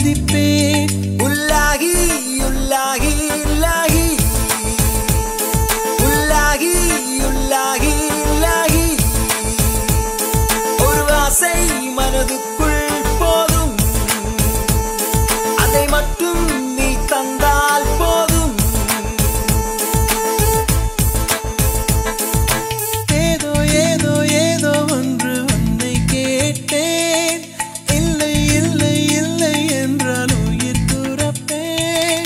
பதிப்பேன். உள்ளாகி உள்ளாகி உள்ளாகி உள்ளாகி உள்ளாகி உள்ளாகி ஒரு ஆசை மனதுக்குள் போதும், அதை மட்டும் நீ தந்தால் போதும். ஏதோ ஏதோ ஏதோ ஒன்று உன்னை கேட்டேன், இல்லை இல்லை இல்லை என்றால் உயிர் துறப்பேன்.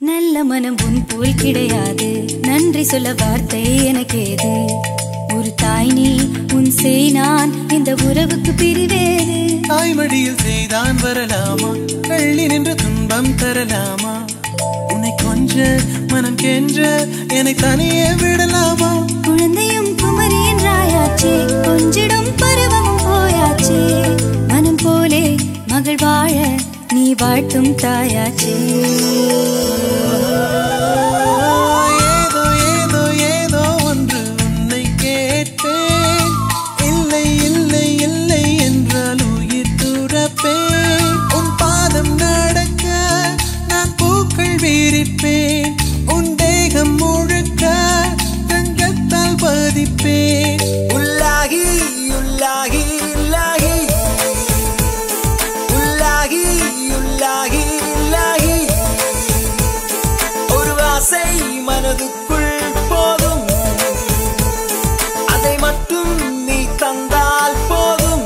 நல்ல மனம் உன் போல் கிடையாது, நன்றி சொல்ல வார்த்தை எனக்கேது. ஒரு தாய் நீ, உன் செய் நான், இந்த உறவுக்கு பிரிவேது. தாய்மடியில் செய்தான் வரலாமா, கள்ளி நின்ற துன்பம் தரலாமா? உன்னை கொஞ்ச மனம் கென்ற என்னை தனியே விடலாமா? குழந்தையும் குமரி என்றாயாச்சே, கொஞ்சிடும் பருவமும் போயாச்சே. மனம் போலே மகள் வாழ நீ வாழ்த்தும் தாயாச்சே. ஏதோ ஏதோ ஏதோ ஒன்று உன்னை கேட்டேன், இல்லை இல்லை இல்லை என்றால் உயிர் துறப்பேன். உன் பாதம் நடக்க நான் பூக்கள் விரிப்பேன், உன் தேகம் முழுக்க தங்கத்தால் பதிப்பேன். உள்ளாகி உள்ளாகி உள்ளாகி உள்ளாகி உள்ளாகி உள்ளாகி ஒரு ஆசை மனதுக்குள் போதும், அதை மட்டும் நீ தந்தால் போதும்.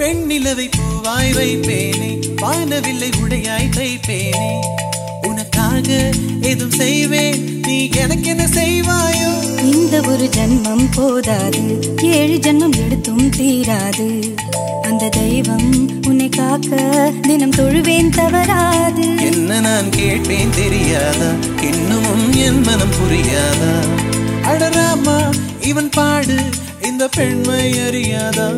வெண்ணிலவை பூவாய் வைப்பேனே, வானவில்லை உடையாய் தைப்பேனே. உனக்காக எதுவும் செய்வேன், நீ எனக்கு என்ன செய்வாயோ? இந்த ஒரு ஜன்மம் போதாது, 7 ஜன்மம் எடுத்தும் தீராது. அந்த தெய்வம் உன்னை காக்க தினம் தொழுவேன் தவறாது. என்ன நான் கேட்பேன் தெரியாதா, இன்னமும் என் மனம் புரியாதா? அடராமா இவன் பாடு இந்த பெண்மை அறியாதா?